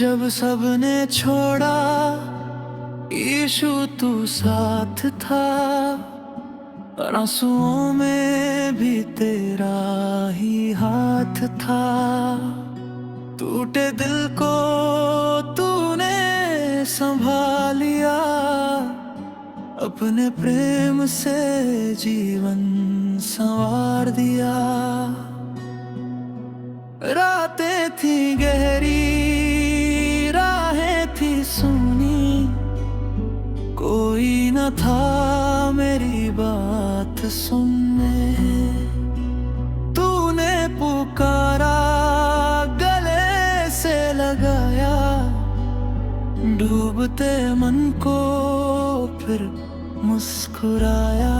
जब सबने छोड़ा यीशु तू साथ था, आंसुओं में भी तेरा ही हाथ था। टूटे दिल को तूने संभालिया, अपने प्रेम से जीवन संवार दिया। रातें थी गहरी, राहें थी सूनी, कोई न था मेरी बात सुनने। तूने पुकारा, गले से लगाया, डूबते मन को फिर मुस्कुराया।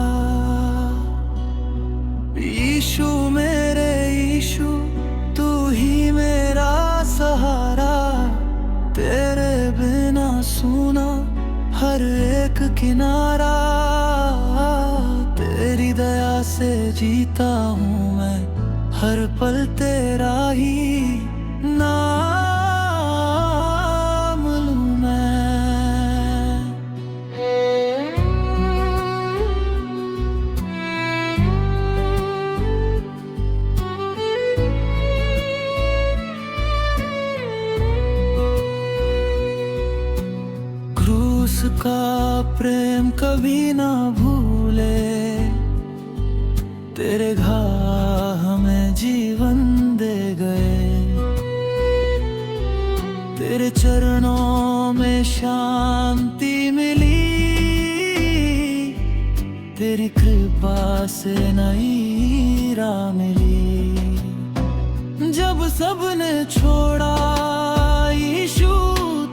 यीशु मेरे यीशु, तू ही मेरा सहारा, तेरे बिना सूना हर एक किनारा। तेरी दया से जीता हूँ मैं, हर पल तेरा ही नाम लूँ मैं। क्रूस का प्रेम कभी ना भूले, तेरे घाव हमें जीवन दे गए। तेरे चरणों में शांति मिली, तेरी कृपा से नई राह मिली। जब सबने छोड़ा यीशु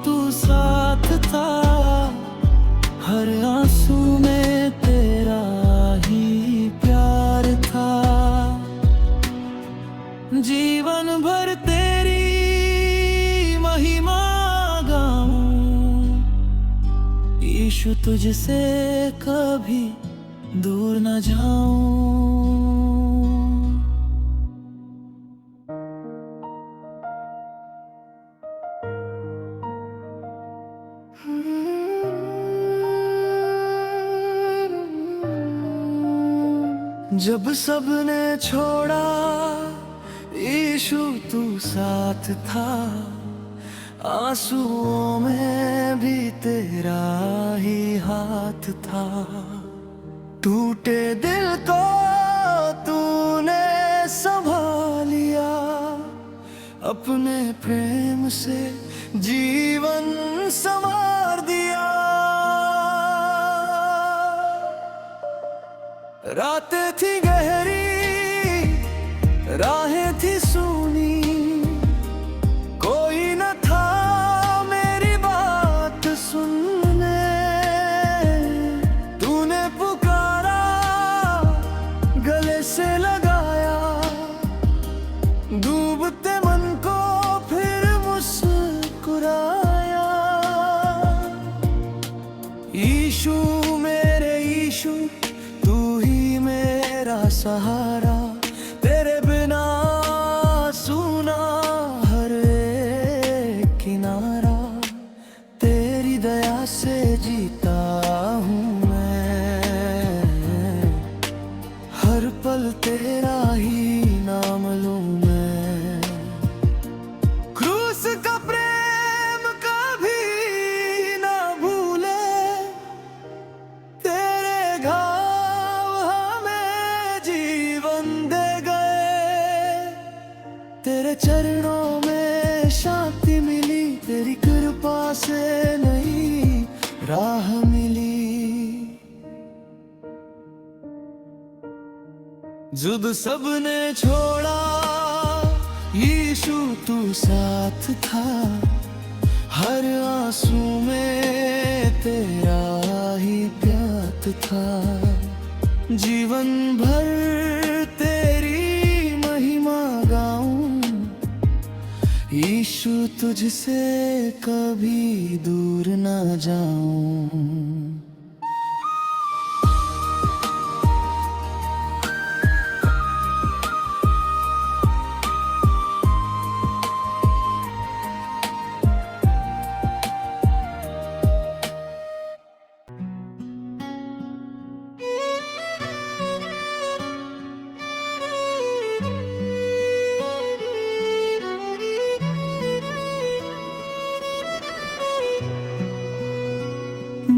तू साथ था, हर आंसू में तेरा ही प्यार था। जीवन भर तेरी महिमा गाऊं, यीशु तुझसे कभी दूर न जाऊं। जब सबने छोड़ा यीशु तू साथ था, आंसुओं में भी तेरा ही हाथ था। टूटे दिल को तूने संभालिया, अपने प्रेम से जीवन संवार दिया। रातें थी गहरी, राहें थी सूनी, कोई न था मेरी बात सुनने। तूने पुकारा, गले से लगाया, डूबते मन को फिर मुस्कुराया। यीशु मेरे यीशु, तू ही मेरा सहारा, तेरे बिना सूना हर एक किनारा। तेरी दया से जीता हूँ मैं, हर पल तेरा ही नाम लूँ मैं। क्रूस का प्रेम कभी ना भूले, तेरे घाव हमें जीवन दे गए। तेरे चरणों में शांति मिली, तेरी कृपा से नई राह मिली। जब सबने छोड़ा यीशु तू साथ था, हर आंसू में तेरा ही प्यार था। जीवन भर तेरी महिमा गाऊं, यीशु तुझसे कभी दूर न जाऊं।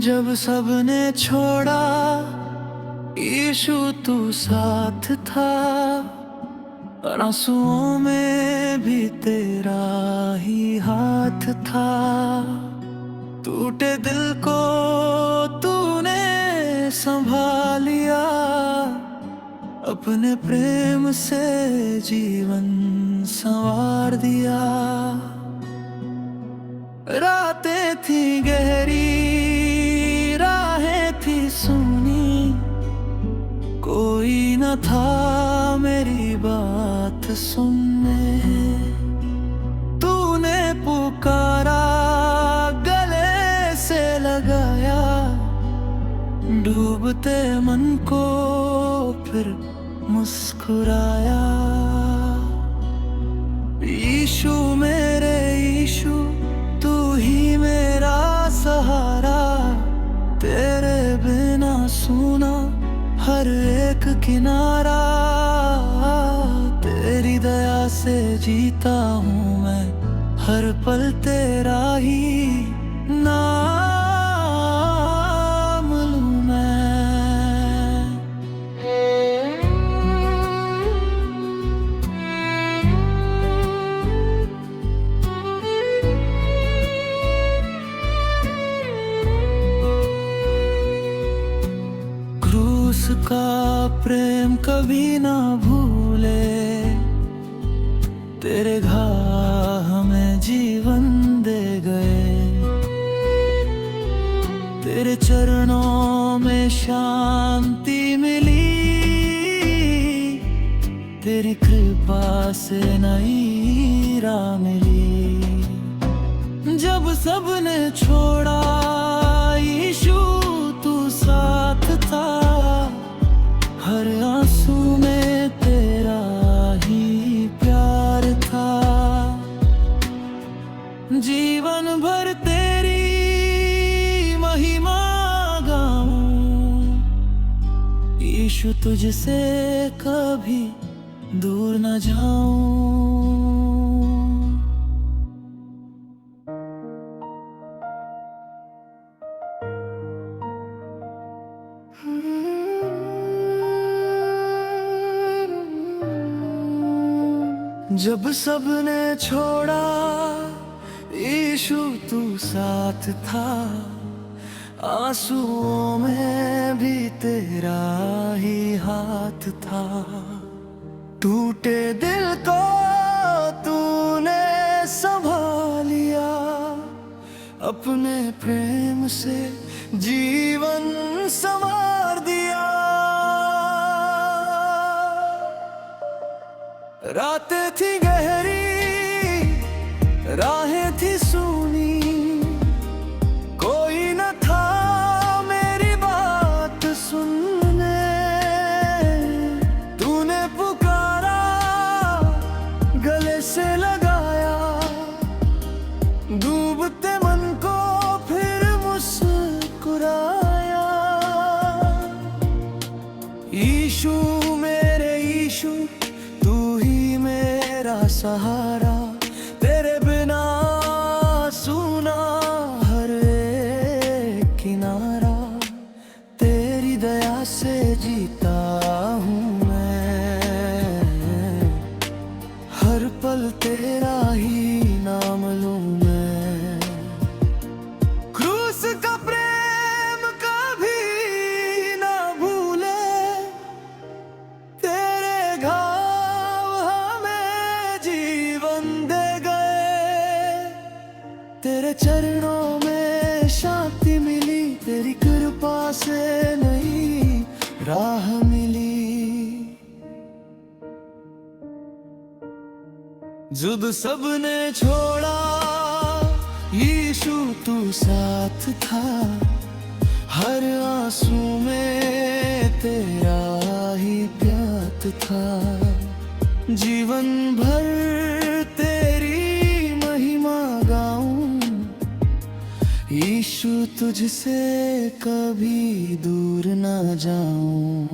जब सबने छोड़ा यीशु तू साथ था, आंसुओं में भी तेरा ही हाथ था। टूटे दिल को तूने संभालिया, अपने प्रेम से जीवन संवार दिया। रातें थी गहरी, राहें थी सूनी, कोई न था मेरी बात सुनने। तूने पुकारा, गले से लगाया, डूबते मन को फिर मुस्कुराया। यीशु मेरे यीशु, तू ही मेरा सहारा, तेरे बिना सूना हर एक किनारा। तेरी दया से जीता हूँ मैं, हर पल तेरा ही नाम लूँ मैं। क्रूस का प्रेम कभी ना भूले, तेरे घाव हमें जीवन दे गए। तेरे चरणों में शांति मिली, तेरी कृपा से नई राह मिली। जब सबने छोड़ा यीशु तू साथ था, हर आंसू में तेरा ही प्यार था। जीवन भर तेरी महिमा गाऊं, यीशु तुझसे कभी दूर न जाऊं। जब सबने छोड़ा यीशु तू साथ था, आंसुओं में भी तेरा ही हाथ था। टूटे दिल को तूने संभालिया, अपने प्रेम से जीवन संवार दिया। रातें थी गहरी, राहें थी सूनी, कोई न था मेरी बात सुनने। तूने पुकारा, गले से लगाया, डूबते मन को फिर मुस्कुराया। यीशु मेरे यीशु, तू ही मेरा सहारा, तेरे बिना सूना हर एक किनारा। तेरी दया से जीता हूँ मैं, हर पल तेरा ही नाम लूँ मैं। क्रूस का प्रेम कभी ना भूले, तेरे घाव हमें जीवन दे गए। तेरे चरणों में शांति मिली, तेरी कृपा से नई राह मिली। जब सबने छोड़ा यीशु तू साथ था, हर आंसू में तेरा ही प्यार था। जीवन भर तेरी महिमा गाऊं, यीशु तुझसे कभी दूर ना जाऊं।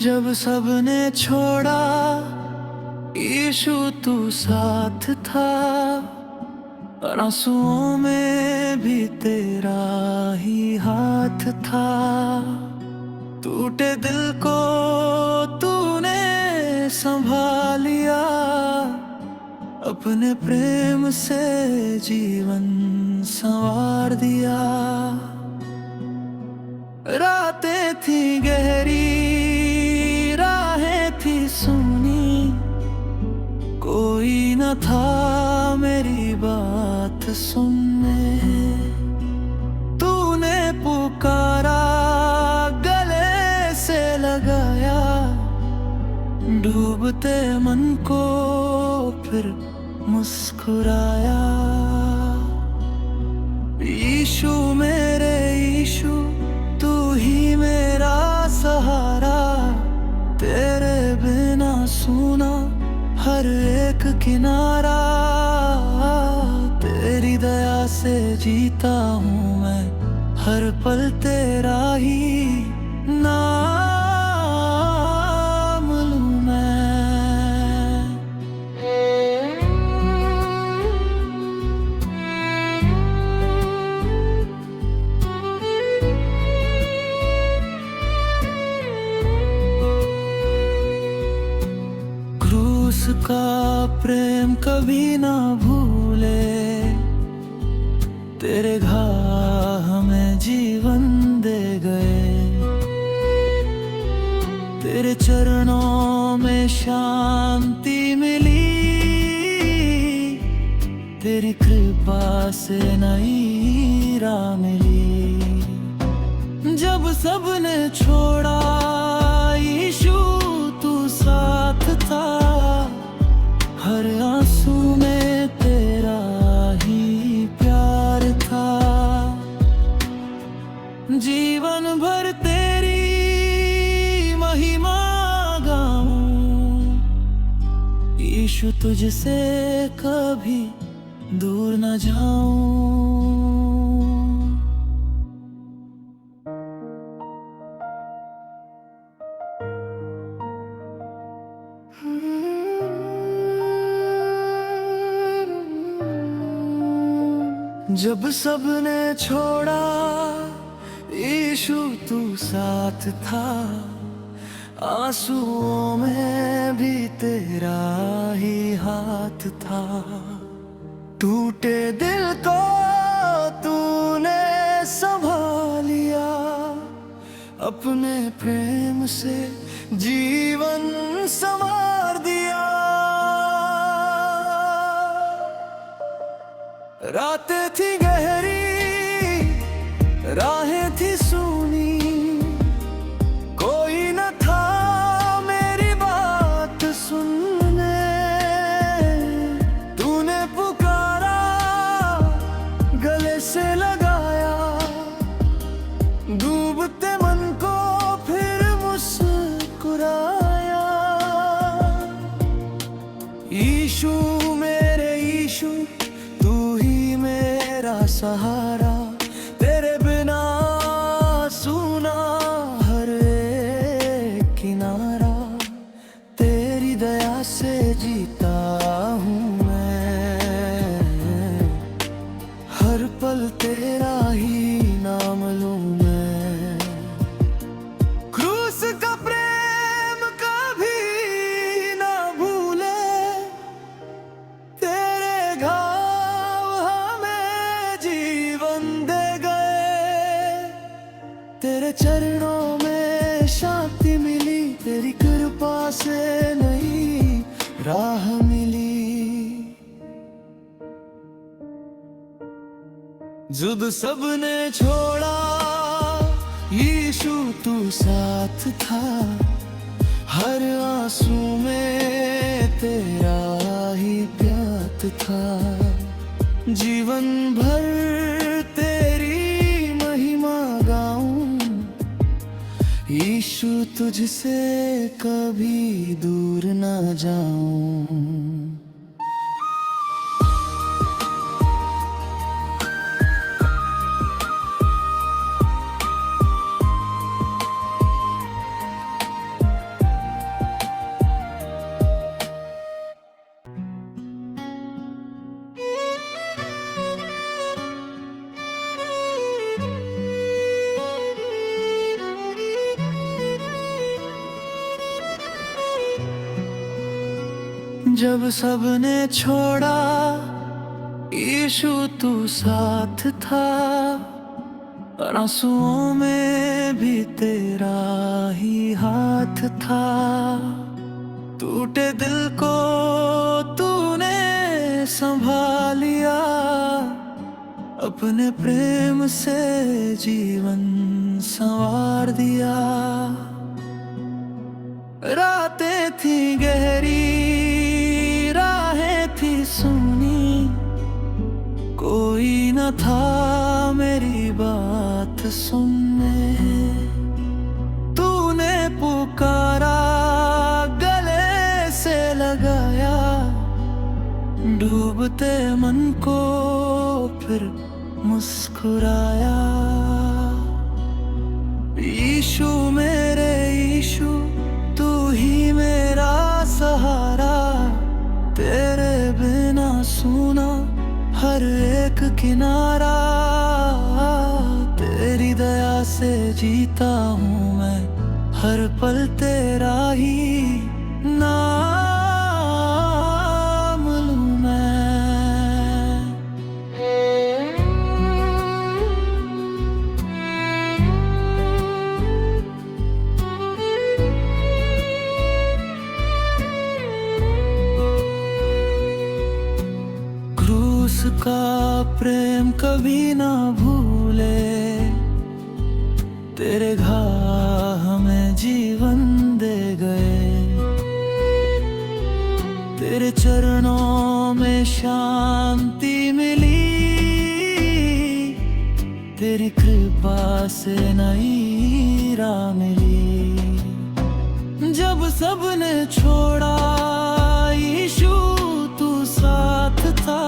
जब सबने छोड़ा यीशु तू साथ था, आंसुओं में भी तेरा ही हाथ था। टूटे दिल को तूने संभालिया, अपने प्रेम से जीवन संवार दिया। रातें थी गहरी, राहें थी सूनी, कोई न था मेरी बात सुनने। तूने पुकारा, गले से लगाया, डूबते मन को फिर मुस्कुराया। यीशु मेरे यीशु, तू ही मेरा सहारा, तेरे बिना सूना हर एक किनारा। तेरी दया से जीता हूँ मैं, हर पल तेरा ही नाम लूं मैं। क्रूस का प्रेम कभी ना भूले, तेरे घाव हमें जीवन दे गए। तेरे चरणों में शांति मिली, तेरी कृपा से नई राह मिली। जब सबने छोड़ा यीशु तू साथ था, हर आंसू में तेरा ही प्यार था। जीवन भर तेरी महिमा गाऊं, यीशु तुझसे कभी दूर न जाऊं। जब सबने छोड़ा यीशु तू साथ था, आंसुओं में भी तेरा ही हाथ था। टूटे दिल को तूने संभालिया, अपने प्रेम से जीवन संवार दिया। रातें थी गहरी, राहें थी सूनी, कोई न था मेरी बात सुनने। तूने पुकारा, गले से लगाया, डूबते मन को फिर मुस्कुराया। यीशु मेरे यीशु, तू ही मेरा सहारा, तेरे बिना सूना हर एक किनारा। तेरी दया से जीता हूँ मैं, हर पल तेरा ही नाम लूं मैं। क्रूस का प्रेम कभी ना भूले, तेरे घाव हमें जीवन दे गए। तेरे चरणों में शांति मिली, तेरी कृपा से नई राह मिली। जब सबने छोड़ा यीशु तू साथ था, हर आंसू में तेरा ही प्यार था। जीवन भर तेरी महिमा गाऊं, यीशु तुझसे कभी दूर न जाऊं। जब सबने छोड़ा यीशु तू साथ था, आंसुओं में भी तेरा ही हाथ था। टूटे दिल को तूने संभालिया, अपने प्रेम से जीवन संवार दिया। रातें थी गहरी, राहें थी सूनी, कोई न था मेरी बात सुनने। तूने पुकारा, गले से लगाया, डूबते मन को फिर मुस्कुराया। यीशु मेरे यीशु, तू ही मेरा सहारा, तेरे बिना सूना हर एक किनारा। तेरी दया से जीता हूँ मैं, हर पल तेरा ही नाम लूं मैं। क्रूस का प्रेम कभी ना भूले, तेरे घाव हमें जीवन दे गए। तेरे चरणों में शांति मिली, तेरी कृपा से नई राह मिली। जब सबने छोड़ा यीशु तू साथ था,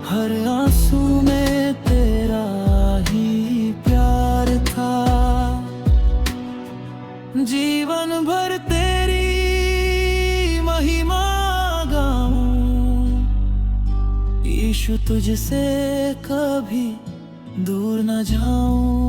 हर आंसू में तेरा ही प्यार था। जीवन भर तेरी महिमा गाऊं, यीशु तुझसे कभी दूर न जाऊं।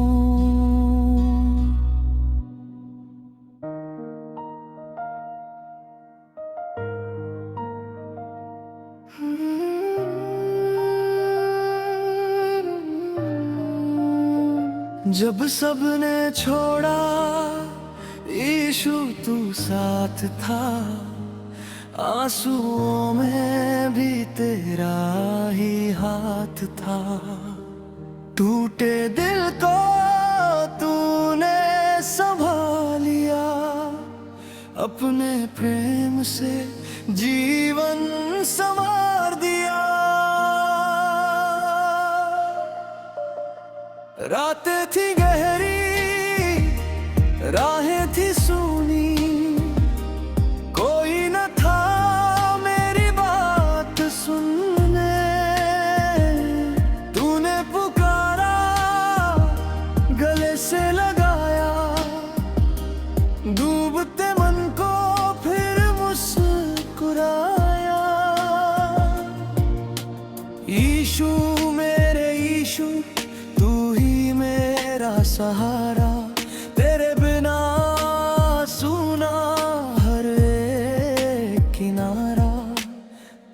जब सबने छोड़ा यीशु तू साथ था, आंसुओं में भी तेरा ही हाथ था। टूटे दिल को तूने संभालिया, अपने प्रेम से जीवन संवार दिया। रातें थी गहरी, राहें थी सूनी, कोई न था मेरी बात सुनने। तूने पुकारा, गले से लगाया, डूबते मन को फिर मुस्कुराया। यीशु मेरे यीशु, तू ही मेरा सहारा, तेरे बिना सूना हर एक किनारा।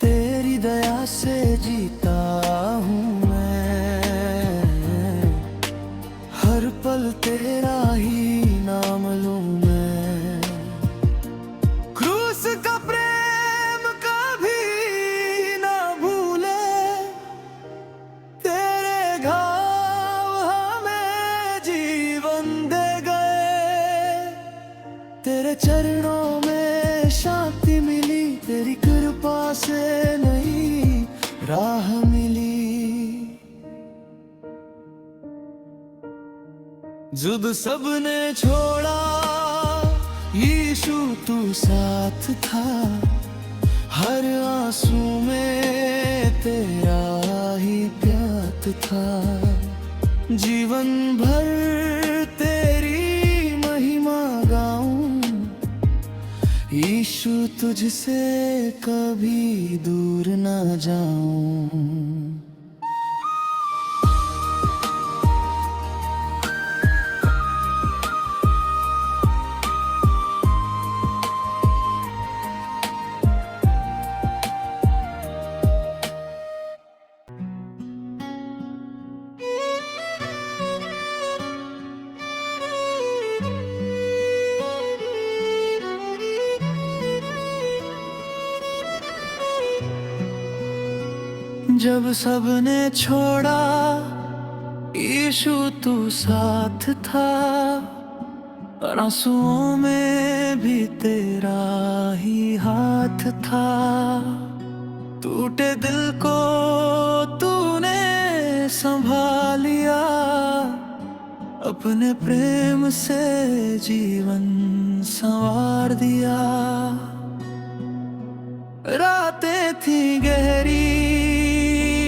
तेरी दया से जीता हूँ मैं, हर पल तेरा ही नाम लूं मैं। क्रूस का प्रेम कभी ना भूले, तेरे घाव हमें जीवन दे गए। तेरे चरणों में शांति मिली, तेरी कृपा से नई राह मिली। जब सबने छोड़ा यीशु तू साथ था, हर आंसू में तेरा ही प्यार था। जीवन भर तेरी महिमा गाऊं, यीशु तुझसे कभी दूर न जाऊं। जब सबने छोड़ा यीशु तू साथ था, आंसुओं में भी तेरा ही हाथ था। टूटे दिल को तूने संभालिया, अपने प्रेम से जीवन संवार दिया। रातें थी गहरी,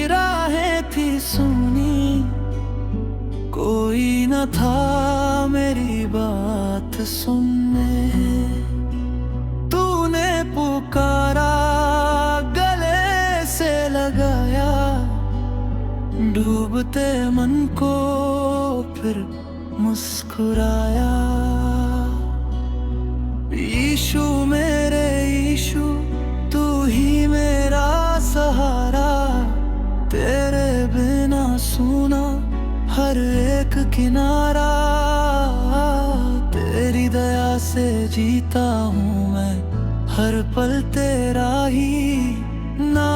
राहें थी सूनी, कोई न था मेरी बात सुनने। तूने पुकारा, गले से लगाया, डूबते मन को फिर मुस्कुराया। यीशु मेरे यीशु, तू ही मेरा सहारा, तेरे बिना सूना हर एक किनारा। तेरी दया से जीता हूँ मैं, हर पल तेरा ही नाम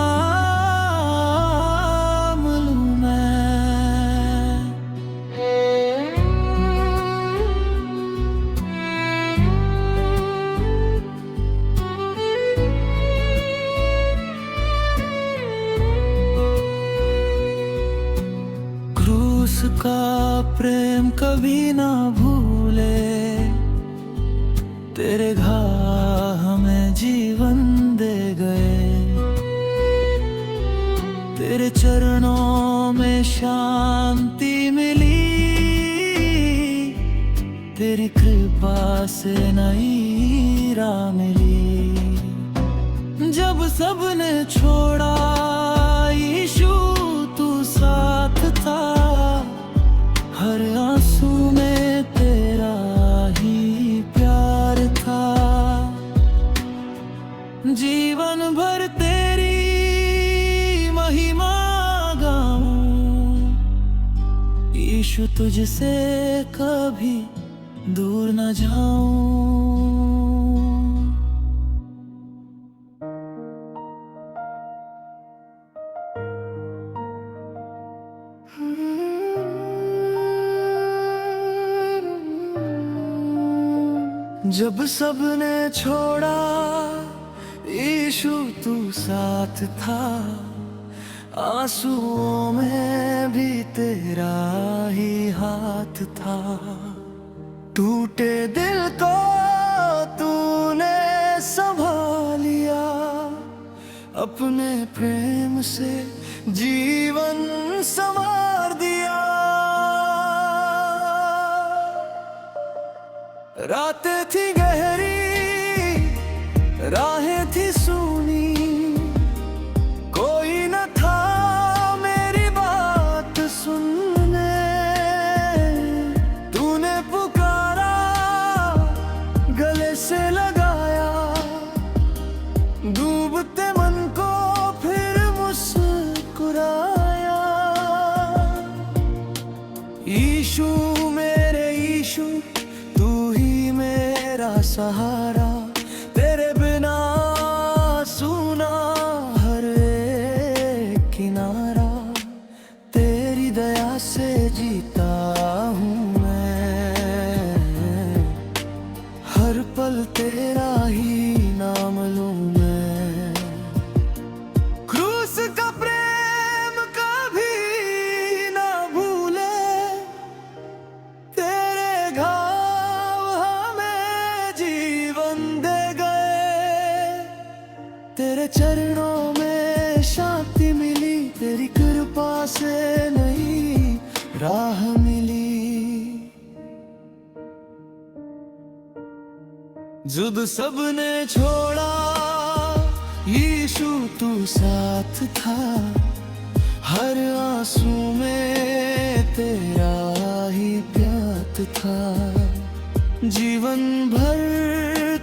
लूँ मैं। क्रूस का प्रेम कभी ना भूले, तेरे घाव हमें जीवन दे गए। तेरे चरणों में शांति मिली, तेरी कृपा से नई राह मिली। जब सबने छोड़ा यीशु तू साथ था, हर आंसू में तेरा ही प्यार था। जीवन भर तेरी महिमा गाऊं, यीशु तुझसे कभी दूर न जाऊं। जब सबने छोड़ा यीशु तू साथ था, आंसुओं में भी तेरा ही हाथ था। टूटे दिल को तूने संभालिया, अपने प्रेम से जीवन संवार दिया। रातें थी गहरी, राहें थी सूनी, कोई न था मेरी बात सुनने। तूने पुकारा, गले से लगाया, डूबते मन को फिर मुस्कुराया। यीशु मेरे यीशु, तू ही मेरा सहारा, तेरे बिना सूना हर एक किनारा। तेरी दया से जीता हूँ मैं, हर पल तेरा ही नाम लूँ मैं। क्रूस का प्रेम कभी ना भूले, तेरे घाव हमें जीवन दे गए। तेरे चरणों में शांति मिली, तेरी कृपा से नई राह मिली। जब सबने छोड़ा यीशु तू साथ था, हर आंसू में तेरा ही प्यार था। जीवन भर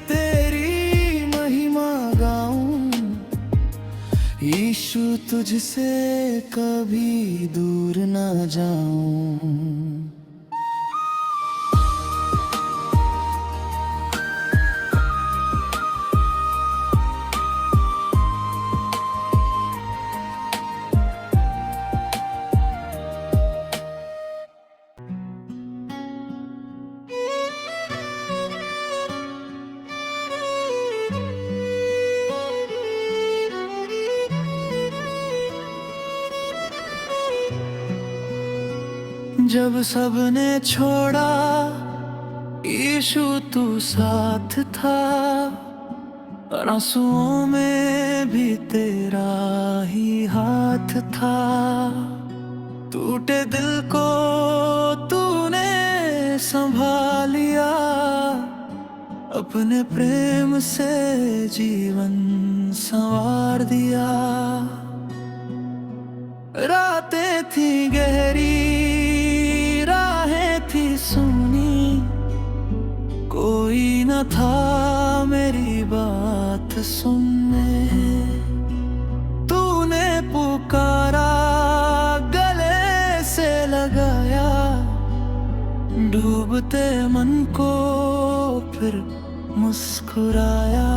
तेरी महिमा गाऊं, यीशु तुझसे कभी दूर ना जाऊं। जब सबने छोड़ा यीशु तू साथ था, और आंसुओं में भी तेरा ही हाथ था। टूटे दिल को तूने संभालिया, अपने प्रेम से जीवन संवार दिया। रातें थी गहरी, राहें थी सूनी, कोई न था मेरी बात सुनने। तूने पुकारा, गले से लगाया, डूबते मन को फिर मुस्कुराया।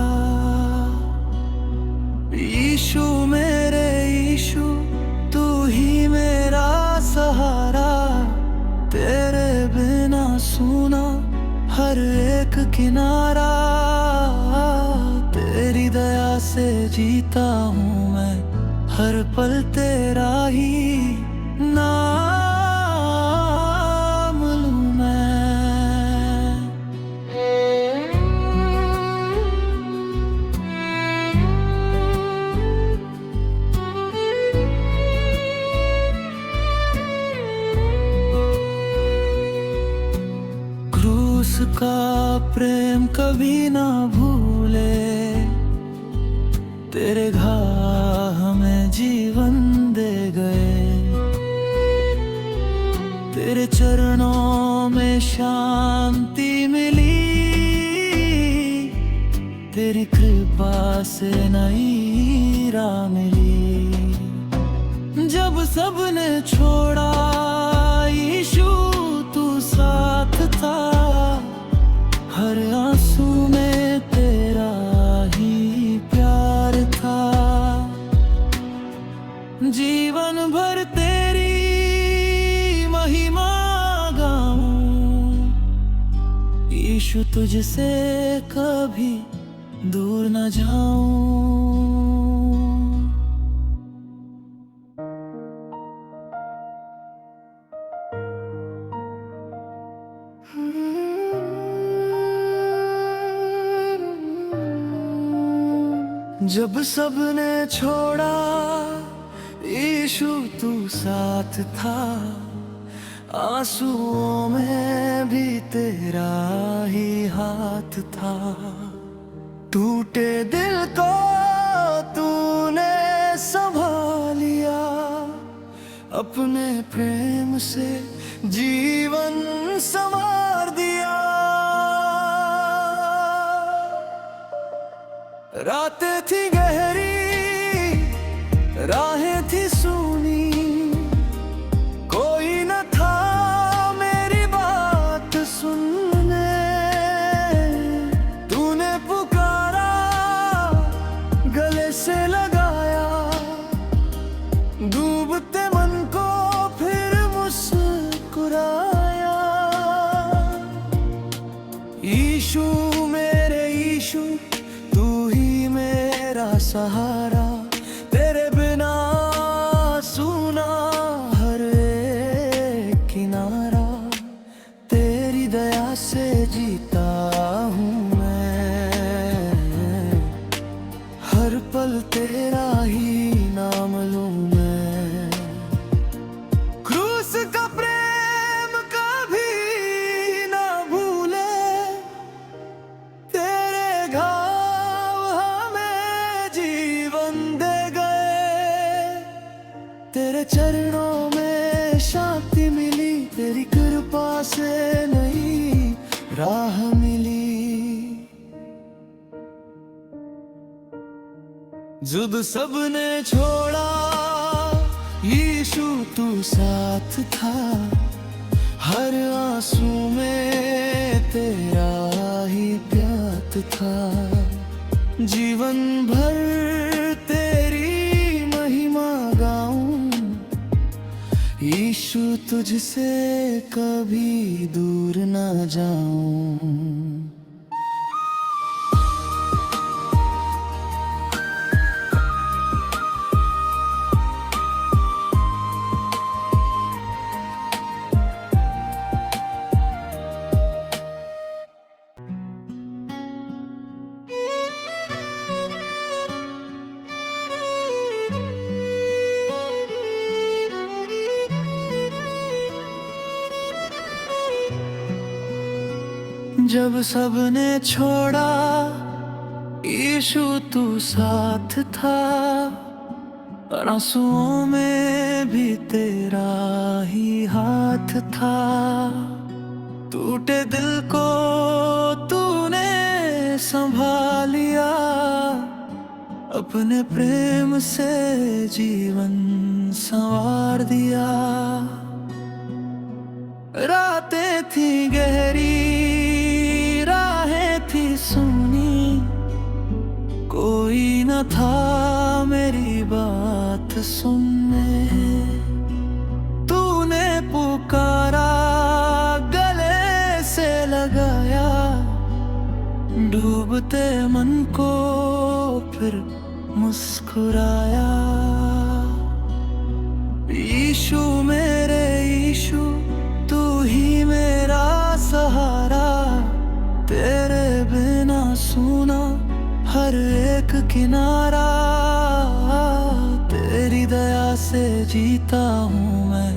यीशु मेरे यीशु, तू ही मेरा सहारा, तेरे बिना सूना हर एक किनारा। तेरी दया से जीता हूँ मैं, हर पल तेरा ही नाम लूं मैं। क्रूस का प्रेम कभी ना भूले, तेरे घाव हमें जीवन दे गए। तेरे चरणों में शांति मिली, तेरी कृपा से नई राह मिली। जब सबने छोड़ा यीशु तू साथ था, हर आंसू में तेरा ही प्यार था। जीवन भर तेरी महिमा गाऊं, यीशु तुझसे कभी दूर न जाऊं। जब सबने छोड़ा यीशु तू साथ था, आंसुओं में भी तेरा ही हाथ था। टूटे दिल को तूने संभालिया, अपने प्रेम से जीवन संवार दिया। रातें थी गहरी, राहें थी सूनी, कोई न था मेरी बात सुनने। तूने पुकारा, गले से लगाया, डूबते मन को फिर मुस्कुराया। यीशु मेरे यीशु, तू ही मेरा सहारा, तेरे बिना सूना हर एक किनारा। तेरी दया से जीता हूँ मैं, हर पल तेरा ही नाम लूं मैं। क्रूस का प्रेम कभी ना भूले, तेरे घाव हमें जीवन दे गए। तेरे चरणों में शांति मिली, तेरी कृपा से नई राह मिली। जब सबने छोड़ा यीशु तू साथ था, हर आंसू में तेरा ही प्यार था। जीवन भर तेरी महिमा गाऊं, यीशु तुझसे कभी दूर न जाऊं। जब सबने छोड़ा यीशु तू साथ था, आंसुओं में भी तेरा ही हाथ था। टूटे दिल को तूने संभालिया, अपने प्रेम से जीवन संवार दिया। रातें थी गहरी, राहें थी सूनी, कोई न था मेरी बात सुनने। तूने पुकारा, गले से लगाया, डूबते मन को फिर मुस्कुराया। यीशु मेरे यीशु, तू ही मेरा सहारा, तेरे बिना सूना हर एक किनारा। तेरी दया से जीता हूँ मैं,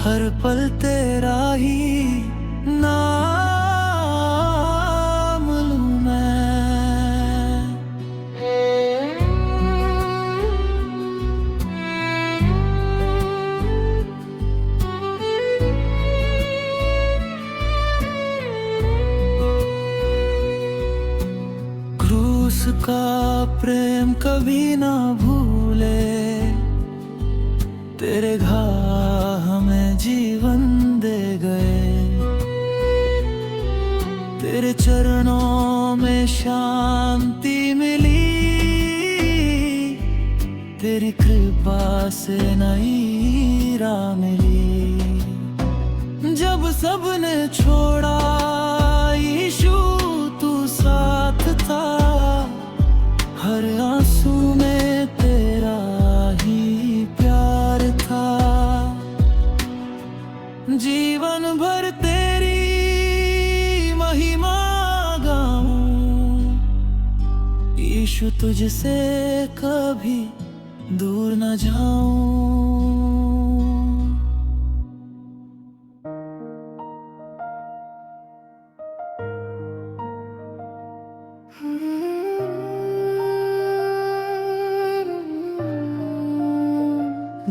हर पल तेरा ही नाम लूँ मैं। क्रूस का प्रेम कभी ना भूले, तेरे घाव हमें जीवन दे गए। तेरे चरणों में शांति मिली, तेरी कृपा से नई राह मिली। जब सबने छोड़ा यीशु तू साथ था, हर आंसू में तेरा ही प्यार था। जीवन भर तेरी महिमा गाऊं, यीशु तुझसे कभी दूर न जाऊं।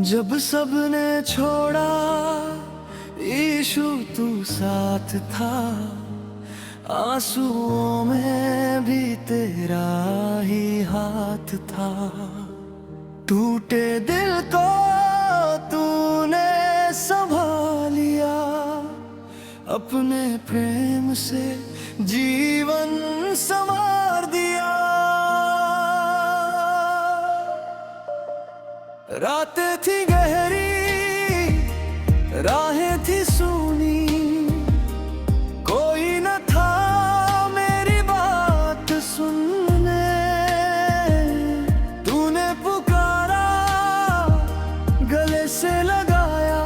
जब सबने छोड़ा यीशु तू साथ था, आंसुओं में भी तेरा ही हाथ था। टूटे दिल को तूने संभालिया, अपने प्रेम से जीवन संवार दिया। रातें थी गहरी, राहें थी सूनी, कोई न था मेरी बात सुनने। तूने पुकारा, गले से लगाया,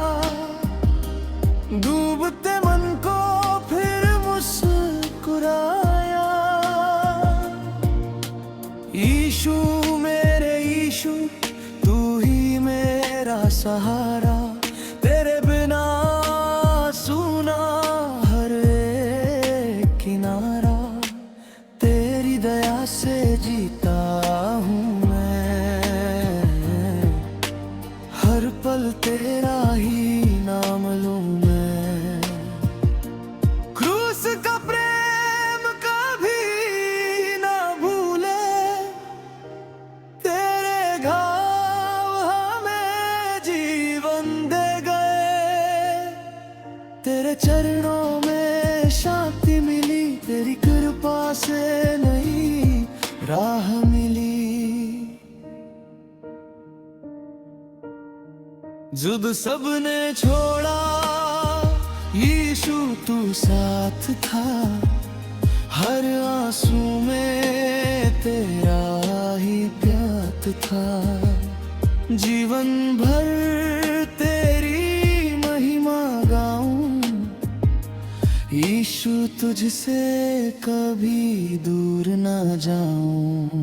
डूबते मन को फिर मुस्कुराया। यीशु मेरे यीशु, तू ही मेरा सहारा, तेरे बिना सूना हर एक किनारा। तेरी दया से जीता हूँ मैं, हर पल तेरा ही नाम लूँ मैं। क्रूस का प्रेम कभी ना भूले, तेरे घाव हमें जीवन दे गए। तेरे चरणों में शांति मिली, तेरी कृपा से नई राह मिली। जब सबने छोड़ा यीशु तू साथ था, हर आंसू में तेरा ही प्यार था। जीवन भर तेरी महिमा गाऊं, यीशु तुझसे कभी दूर न जाऊं।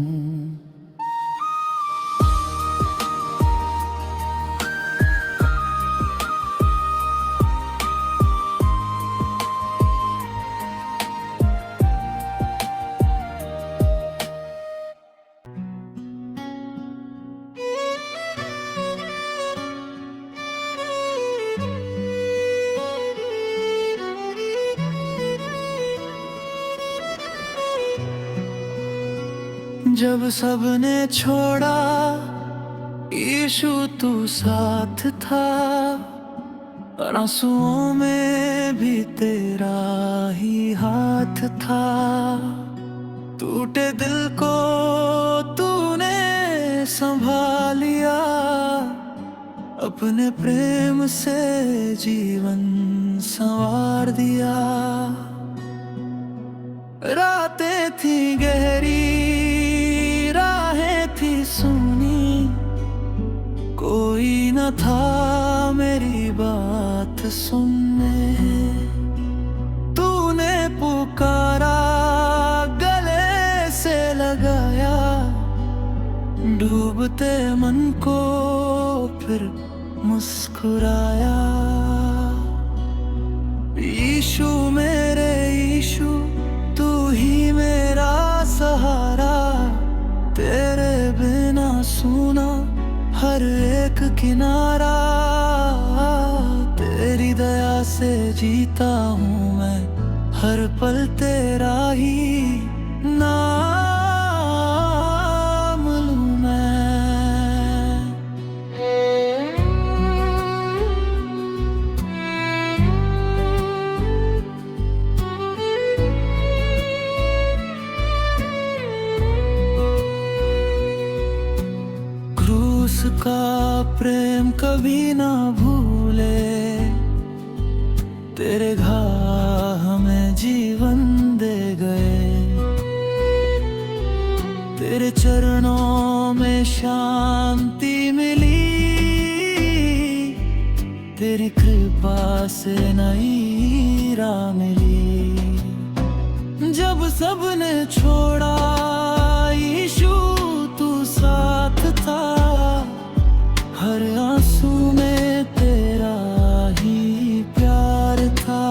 जब सबने छोड़ा यीशु तू साथ था, आंसुओं में भी तेरा ही हाथ था। टूटे दिल को तूने संभालिया, अपने प्रेम से जीवन संवार दिया। रातें थी गहरी, राहें थी सूनी, कोई न था मेरी बात सुनने। तूने पुकारा, गले से लगाया, डूबते मन को फिर मुस्कुराया। यीशु मेरे यीशु, तू ही मेरा सहारा, तेरे बिना सूना हर एक किनारा। तेरी दया से जीता हूँ मैं, हर पल तेरा ही नाम लूँ मैं। क्रूस का प्रेम कभी ना भूले, तेरे घाव हमें जीवन दे गए। तेरे चरणों में शांति मिली, तेरी कृपा से नई राह मिली। जब सबने छोड़ा यीशु तू साथ था, हर आंसू में तेरा ही प्यार था।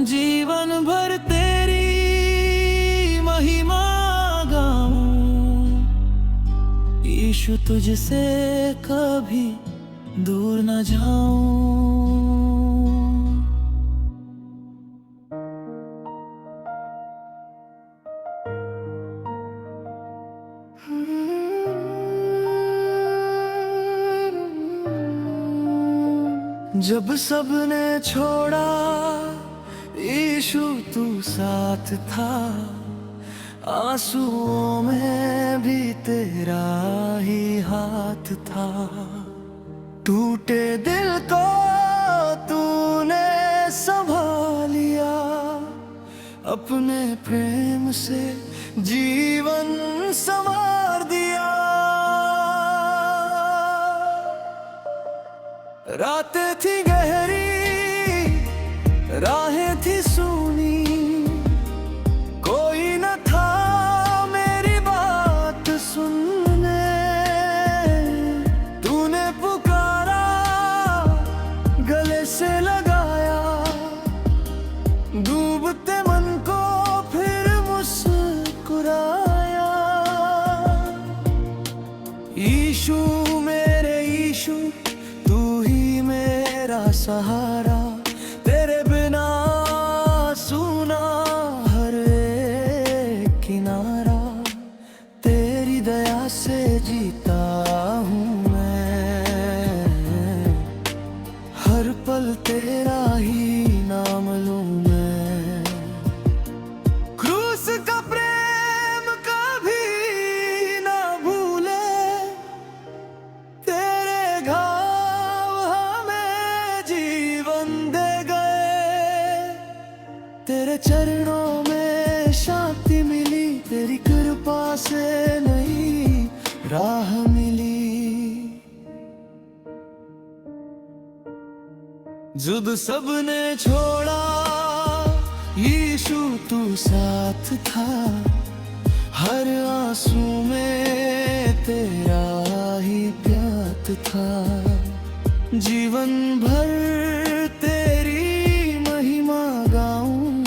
जीवन भर तेरी महिमा गाऊं, यीशु तुझसे कभी दूर न जाऊं। जब सबने छोड़ा यीशु तू साथ था, आंसुओं में भी तेरा ही हाथ था। टूटे दिल को तूने संभालिया, अपने प्रेम से जीवन संवार दिया। रातें थी गहरी, राहें थी सूनी, कोई न था मेरी बात सुनने। तूने पुकारा, गले से लगाया, डूबते मन को फिर मुस्कुराया। यीशु मेरे यीशु, तू ही मेरा सहारा, तेरे बिना सूना हर एक किनारा। तेरी दया से जीता हूँ मैं, हर पल तेरा ही नाम लूँ मैं। क्रूस का प्रेम कभी ना भूले, तेरे घाव हमें जीवन दे गए। तेरे चरणों में शांति मिली, तेरी कृपा से नई राह मिली। जब सबने छोड़ा यीशु तू साथ था, हर आंसू में तेरा ही प्यार था। जीवन भर तेरी महिमा गाऊं,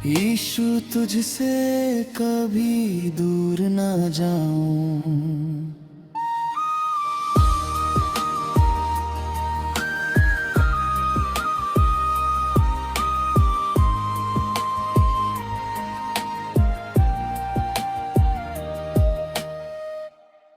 यीशु तुझसे कभी दूर ना जाऊं।